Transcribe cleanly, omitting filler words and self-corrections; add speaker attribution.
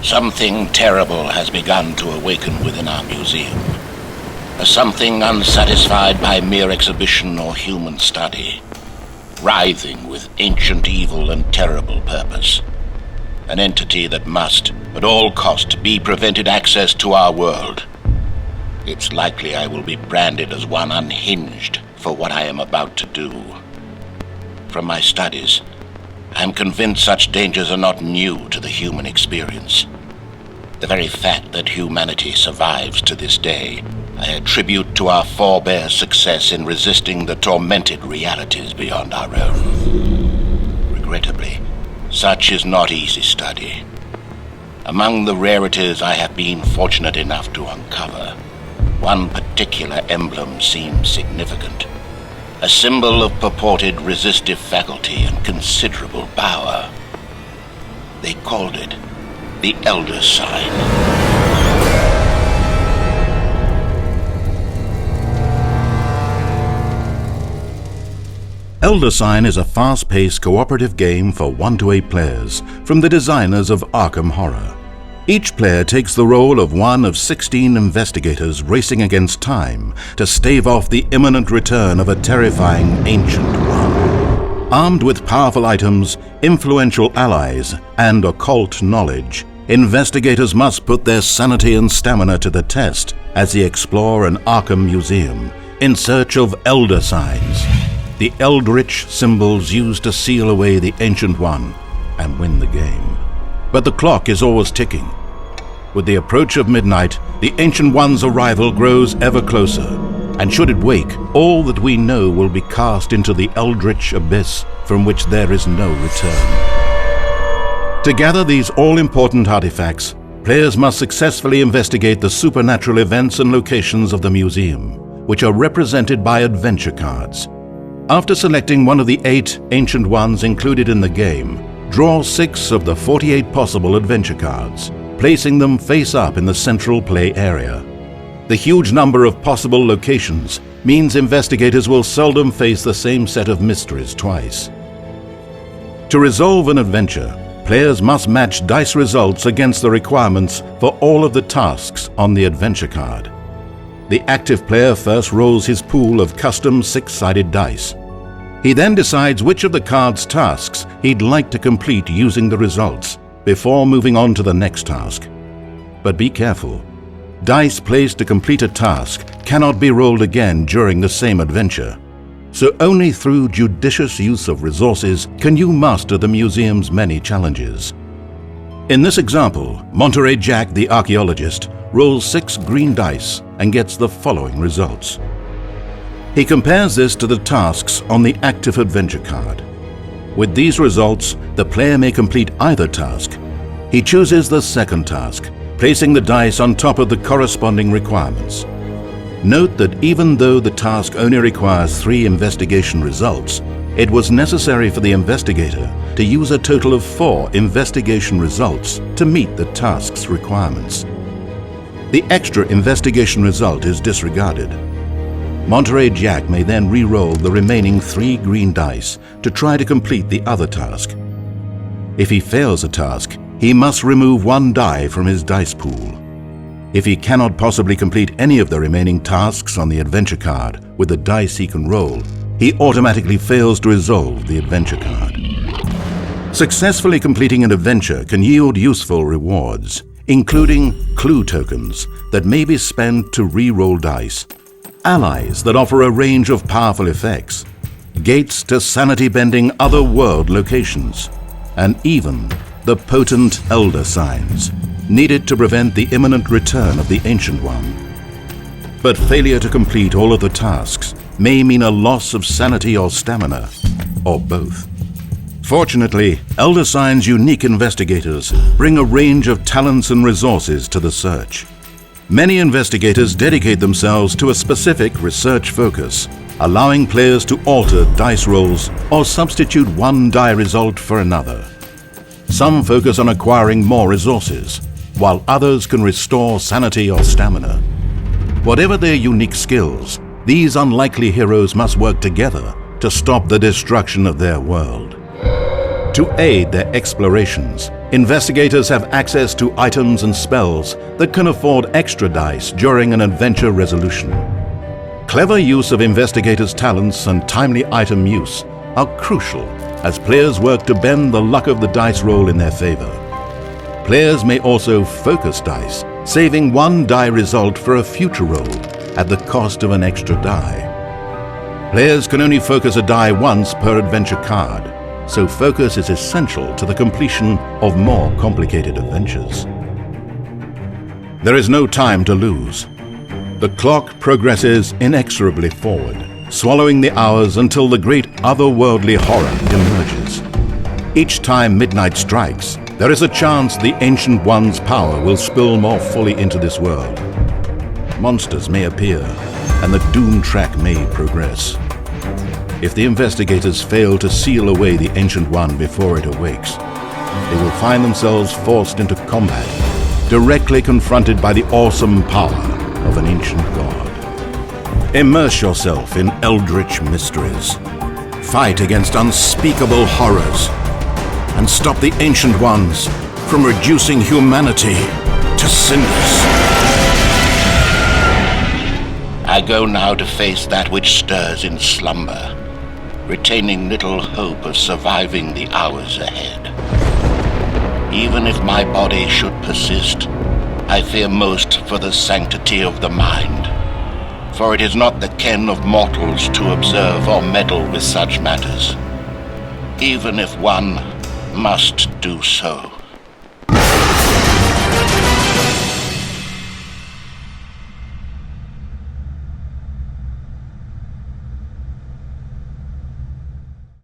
Speaker 1: Something terrible has begun to awaken within our museum. A something unsatisfied by mere exhibition or human study, writhing with ancient evil and terrible purpose. An entity that must, at all cost, be prevented access to our world. It's likely I will be branded as one unhinged for what I am about to do. From my studies, I'm convinced such dangers are not new to the human experience. The very fact that humanity survives to this day, I attribute to our forebears' success in resisting the tormented realities beyond our own. Regrettably, such is not easy study. Among the rarities I have been fortunate enough to uncover, one particular emblem seems significant. A symbol of purported resistive faculty and considerable power. They called it the Elder Sign.
Speaker 2: Elder Sign is a fast-paced cooperative game for 1 to 8 players from the designers of Arkham Horror. Each player takes the role of one of 16 investigators racing against time to stave off the imminent return of a terrifying Ancient One. Armed with powerful items, influential allies, and occult knowledge, investigators must put their sanity and stamina to the test as they explore an Arkham museum in search of Elder Signs, the eldritch symbols used to seal away the Ancient One and win the game. But the clock is always ticking. With the approach of midnight, the Ancient One's arrival grows ever closer, and should it wake, all that we know will be cast into the eldritch abyss from which there is no return. To gather these all-important artifacts, players must successfully investigate the supernatural events and locations of the museum, which are represented by adventure cards. After selecting one of the 8 Ancient Ones included in the game, draw 6 of the 48 possible adventure cards, placing them face up in the central play area. The huge number of possible locations means investigators will seldom face the same set of mysteries twice. To resolve an adventure, players must match dice results against the requirements for all of the tasks on the adventure card. The active player first rolls his pool of custom 6-sided dice. He then decides which of the card's tasks he'd like to complete using the results before moving on to the next task. But be careful. Dice placed to complete a task cannot be rolled again during the same adventure. So only through judicious use of resources can you master the museum's many challenges. In this example, Monterey Jack the archaeologist rolls 6 green dice and gets the following results. He compares this to the tasks on the active adventure card. With these results, the player may complete either task. He chooses the second task, placing the dice on top of the corresponding requirements. Note that even though the task only requires 3 investigation results, it was necessary for the investigator to use a total of 4 investigation results to meet the task's requirements. The extra investigation result is disregarded. Monterey Jack may then re-roll the remaining 3 green dice to try to complete the other task. If he fails a task, he must remove 1 die from his dice pool. If he cannot possibly complete any of the remaining tasks on the adventure card with the dice he can roll, he automatically fails to resolve the adventure card. Successfully completing an adventure can yield useful rewards, including clue tokens that may be spent to re-roll dice, allies that offer a range of powerful effects, gates to sanity-bending other-world locations, and even the potent Elder Signs, needed to prevent the imminent return of the Ancient One. But failure to complete all of the tasks may mean a loss of sanity or stamina, or both. Fortunately, Elder Sign's unique investigators bring a range of talents and resources to the search. Many investigators dedicate themselves to a specific research focus, allowing players to alter dice rolls or substitute 1 die result for another. Some focus on acquiring more resources, while others can restore sanity or stamina. Whatever their unique skills, these unlikely heroes must work together to stop the destruction of their world. To aid their explorations, Investigators have access to items and spells that can afford extra dice during an adventure resolution. Clever use of investigators' talents and timely item use are crucial as players work to bend the luck of the dice roll in their favor. Players may also focus dice, saving one die result for a future roll at the cost of an extra die. Players can only focus a die once per adventure card, so focus is essential to the completion of more complicated adventures. There is no time to lose. The clock progresses inexorably forward, swallowing the hours until the great otherworldly horror emerges. Each time midnight strikes, there is a chance the Ancient One's power will spill more fully into this world. Monsters may appear, and the doom track may progress. If the investigators fail to seal away the Ancient One before it awakes, they will find themselves forced into combat, directly confronted by the awesome power of an ancient god. Immerse yourself in eldritch mysteries. Fight against unspeakable horrors, and stop the Ancient Ones from reducing humanity to cinders.
Speaker 1: I go now to face that which stirs in slumber, retaining little hope of surviving the hours ahead. Even if my body should persist, I fear most for the sanctity of the mind, for it is not the ken of mortals to observe or meddle with such matters, even if one must do so.